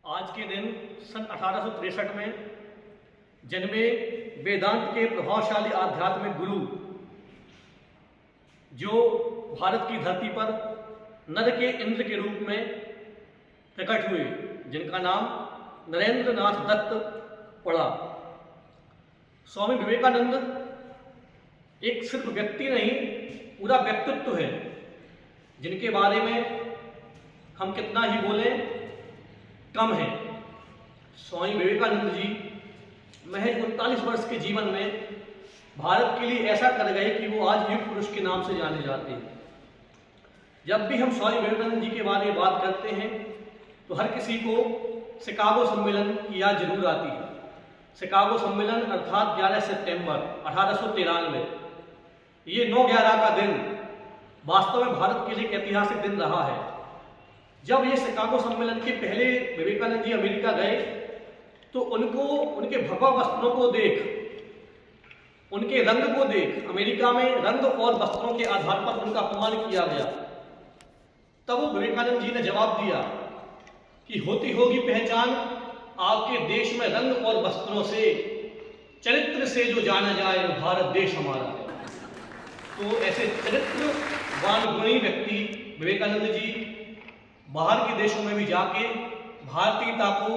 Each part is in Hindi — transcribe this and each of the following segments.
आज के दिन सन 1863 में जन्मे वेदांत के प्रभावशाली आध्यात्मिक गुरु जो भारत की धरती पर नर के इंद्र के रूप में प्रकट हुए, जिनका नाम नरेंद्र नाथ दत्त पड़ा। स्वामी विवेकानंद एक सिर्फ व्यक्ति नहीं, पूरा व्यक्तित्व है, जिनके बारे में हम कितना ही बोलें कम है। स्वामी विवेकानंद जी महज 39 वर्ष के जीवन में भारत के लिए ऐसा कर गए कि वो आज युग पुरुष के नाम से जाने जाते हैं। जब भी हम स्वामी विवेकानंद जी के बारे में बात करते हैं तो हर किसी को शिकागो सम्मेलन की याद जरूर आती है। शिकागो सम्मेलन अर्थात 11 सितंबर 1893, ये 9/11 का दिन वास्तव में भारत के लिए एक ऐतिहासिक दिन रहा है। जब ये शिकागो सम्मेलन के पहले विवेकानंद जी अमेरिका गए तो उनको उनके भगवा वस्त्रों को देख, उनके रंग को देख, अमेरिका में रंग और वस्त्रों के आधार पर उनका अपमान किया गया। तब विवेकानंद जी ने जवाब दिया कि होती होगी पहचान आपके देश में रंग और वस्त्रों से, चरित्र से जो जाना जाए भारत देश हमारा है। तो ऐसे चरित्रवान गुणी व्यक्ति विवेकानंद जी बाहर के देशों में भी जाके भारतीयता को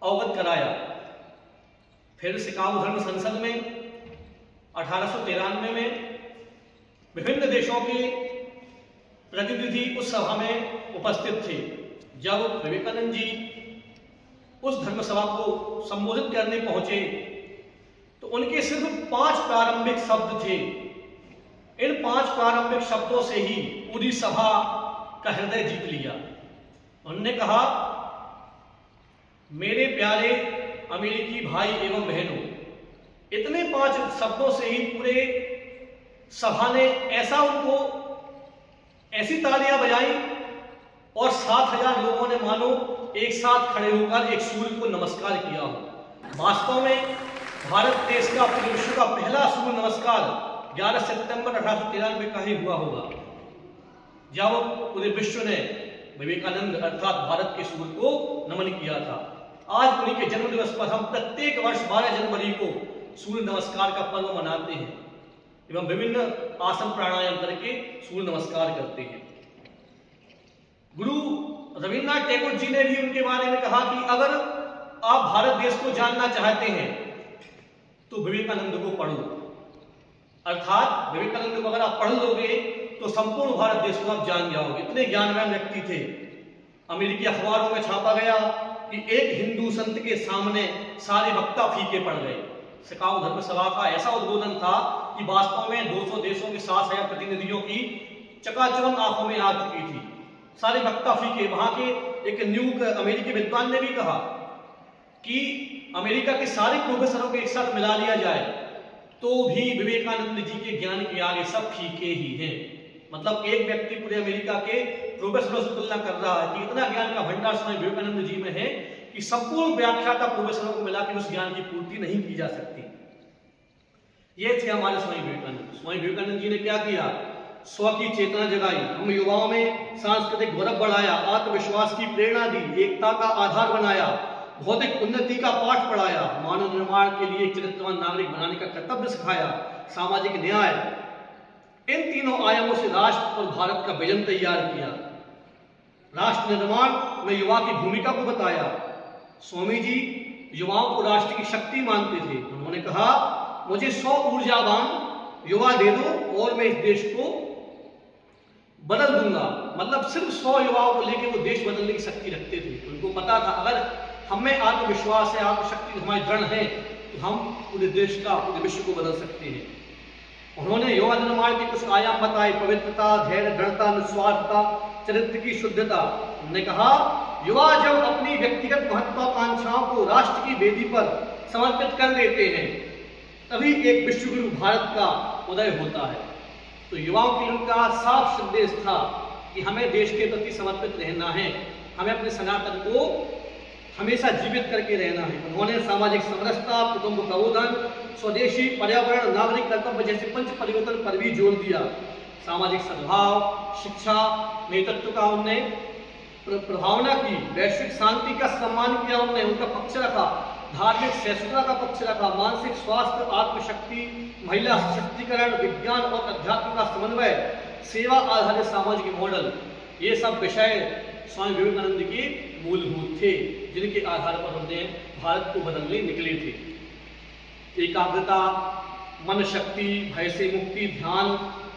अवगत कराया। फिर शिकागो धर्म संसद में 1893 में विभिन्न देशों के प्रतिनिधि उस सभा में उपस्थित थे। जब विवेकानंद जी उस धर्म सभा को संबोधित करने पहुंचे तो उनके सिर्फ 5 प्रारंभिक शब्द थे। इन 5 प्रारंभिक शब्दों से ही पूरी सभा का हृदय जीत लिया। उन्होंने कहा, मेरे प्यारे अमेरिकी भाई एवं बहनों। इतने 5 शब्दों से ही पूरे सभा ने ऐसी तालियां बजाई और 7000 लोगों ने मानो एक साथ खड़े होकर एक सूर्य को नमस्कार किया हो। वास्तव में भारत देश का पूरे विश्व का पहला सूर्य नमस्कार 11 सितंबर 1893 का ही हुआ होगा, जब पूरे विश्व ने विवेकानंद अर्थात भारत के सूर्य को नमन किया था। आज उन्हीं के जन्म दिवस पर हम प्रत्येक वर्ष 12 जनवरी को सूर्य नमस्कार का पर्व मनाते हैं एवं विभिन्न आसन प्राणायाम करके सूर्य नमस्कार करते हैं। गुरु रविन्द्रनाथ टैगोर जी ने भी उनके बारे में कहा कि अगर आप भारत देश को जानना चाहते हैं तो विवेकानंद को पढ़ो। अर्थात विवेकानंद को अगर आप पढ़ लोगे तो संपूर्ण भारत देश को आप जान जाओगे। इतने ज्ञानवान व्यक्ति थे। अमेरिकी अखबारों में छापा गया कि एक हिंदू संत के सामने सारे वक्ता फीके पड़ गए। शिकागो धर्म सभा का ऐसा उद्बोधन था कि वास्तव में 200 देशों के 60,000 प्रतिनिधियों की चकाचौंध आंखों में आ चुकी थी। सारे वक्ता फीके। वहां के एक न्यूक अमेरिकी विद्वान ने भी कहा कि अमेरिका के सारे प्रोफेसरों को एक साथ मिला लिया जाए तो भी विवेकानंद जी के ज्ञान के आगे सब फीके ही हैं। मतलब एक व्यक्ति पूरे अमेरिका के प्रोफेसरों से तुलना कर रहा है कि इतना ज्ञान का भंडार स्वामी विवेकानंद जी में है कि संपूर्ण व्याख्याता प्रोफेसरों को मिलाकर उस ज्ञान की पूर्ति नहीं की जा सकती। ये थे हमारे स्वामी विवेकानंद। स्वामी विवेकानंद जी ने क्या किया? स्व की चेतना जगाई, हम युवाओं में सांस्कृतिक गौरव बढ़ाया, आत्मविश्वास की प्रेरणा दी, एकता का आधार बनाया, भौतिक उन्नति का पाठ पढ़ाया, मानव निर्माण के लिए चरित्रवान नागरिक बनाने का कर्तव्य सिखाया, सामाजिक न्याय, इन तीनों आयामों से राष्ट्र और भारत का विजन तैयार किया। राष्ट्र निर्माण में युवा की भूमिका को बताया। स्वामी जी युवाओं को राष्ट्र की शक्ति मानते थे। उन्होंने कहा, मुझे 100 ऊर्जावान युवा दे दो और मैं इस देश को बदल दूंगा। मतलब सिर्फ 100 युवाओं को लेकर वो देश बदलने की शक्ति रखते थे। उनको पता था अगर हमें आत्मविश्वास है, आत्मशक्ति हमारी दृढ़ है तो हम पूरे देश का, पूरे विश्व को बदल सकते हैं। उन्होंने युवा निर्माण के कुछ आयाम बताए, पवित्रता, धैर्य, दृढ़ता, निस्वार्थता, चरित्र की शुद्धता। उन्होंने कहा, युवा जब अपनी व्यक्तिगत महत्वाकांक्षाओं को राष्ट्र की वेदी पर समर्पित कर देते हैं तभी एक विश्वगुरु भारत का उदय होता है। तो युवाओं के लिए उनका साफ संदेश था कि हमें देश के प्रति समर्पित रहना है, हमें अपने सनातन को हमेशा जीवित करके रहना है। उन्होंने सामाजिक समरसता, कुटुंब प्रबोधन, स्वदेशी, पर्यावरण, नागरिक कर्तव्य जैसे पंच परिवर्तन पर भी जोर दिया। सामाजिक सद्भाव, शिक्षा, नेतृत्व का उनने प्रभावना की, वैश्विक शांति का सम्मान किया, उन्होंने उनका पक्ष रखा, धार्मिक सहिष्णुता का पक्ष रखा, मानसिक स्वास्थ्य, आत्मशक्ति, महिला सशक्तिकरण, विज्ञान और अध्यात्म का समन्वय, सेवा आधारित सामाजिक मॉडल, ये सब विषय स्वामी विवेकानंद के मूलभूत थे, जिनके आधार पर उन्होंने भारत को बदलने निकले थे। एकाग्रता, मन शक्ति, भय से मुक्ति, ध्यान,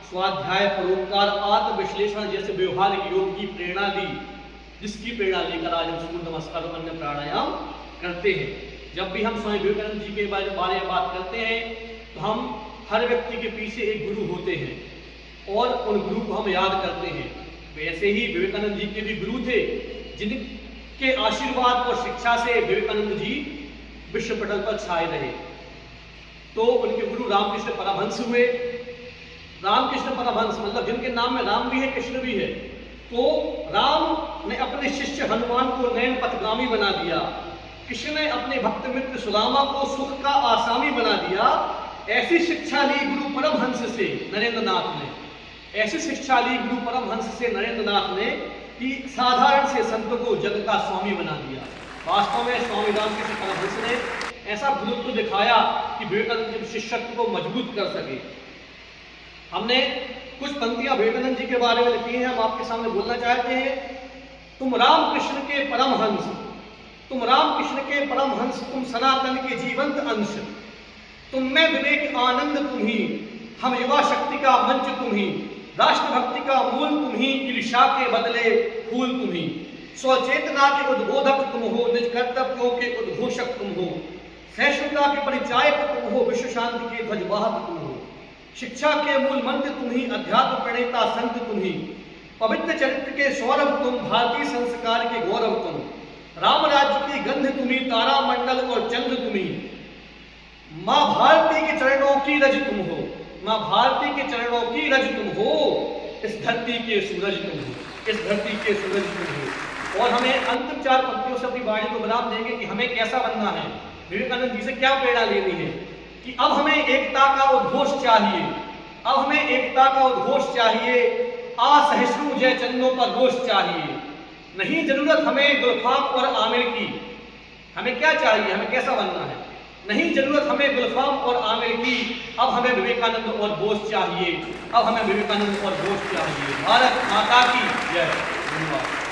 स्वाध्याय, परोपकार, आत्मविश्लेषण जैसे व्यवहारिक योग की प्रेरणा दी, जिसकी प्रेरणा लेकर आज हम सूर्य नमस्कार और अन्य प्राणायाम करते हैं। जब भी हम स्वामी विवेकानंद जी के बारे में बात करते हैं तो हम हर व्यक्ति के पीछे एक गुरु होते हैं और उन गुरु को हम याद करते हैं। वैसे ही विवेकानंद जी के भी गुरु थे, जिनके आशीर्वाद और शिक्षा से विवेकानंद जी विश्व पटल पर छाए रहे। तो उनके गुरु रामकृष्ण परमहंस हुए। रामकृष्ण परमहंस मतलब जिनके नाम में राम भी है, कृष्ण भी है। तो राम ने अपने शिष्य हनुमान को नयन पथगामी बना दिया, कृष्ण ने अपने भक्त मित्र सुदामा को सुख का आसामी बना दिया। ऐसी शिक्षा ली गुरु परमहंस से नरेंद्र नाथ ने, ऐसी शिक्षा ली गुरु परमहंस से नरेंद्र नाथ ने कि साधारण से संत को जग का स्वामी बना दिया। वास्तव में स्वामी रामकृष्ण परमहंस ने ऐसा गुरुत्व दिखाया कि विवेकानंद के शिष्यत्व को मजबूत कर सके। हमने कुछ पंक्तियां विवेकानंद जी के बारे में लिखी हैं, हम आपके सामने बोलना चाहते हैं। तुम रामकृष्ण के परमहंस, तुम रामकृष्ण के परमहंस, तुम सनातन के जीवंत अंश, तुम में विवेक आनंद तुम ही, हम युवा शक्ति का मंच तुम ही, राष्ट्रभक्ति का मूल तुम ही, ईर्ष्या के बदले फूल तुम ही, स्वचेतना के उद्बोधक तुम हो, निज कर्तव्यों के उद्घोषक तुम हो, सहिष्णुता के परिचायक तुम हो, विश्व शांति के ध्वजवाहक तुम हो, शिक्षा के मूल मंत्र तुम ही, अध्यात्म प्रणेता संत तुम ही, पवित्र चरित्र के सौरभ तुम, भारतीय संस्कार के गौरव तुम, राम राज्य की गंध तुम ही, तारा मंडल और चंद्र तुम ही, माँ भारती के चरणों की रज तुम हो, माँ भारती के चरणों की रज तुम हो, इस धरती के सूरज तुम हो, इस धरती के सूरज तुम हो। और हमें अंतिम 4 पंक्तियों से अपनी वाणी को विराम देंगे कि हमें कैसा बनना है, विवेकानंद जी से क्या प्रेरणा लेनी है कि अब हमें एकता का उद्घोष चाहिए, अब हमें एकता का उद्घोष चाहिए, असहिष्णु जय चंदों पर घोष चाहिए। नहीं जरूरत हमें गुलफाम और आमिर की, हमें क्या चाहिए, हमें कैसा बनना है, नहीं जरूरत हमें गुलफाम और आमिर की, अब हमें विवेकानंद और बोस चाहिए, अब हमें विवेकानंद और बोस चाहिए। भारत माता की जय। धन्यवाद।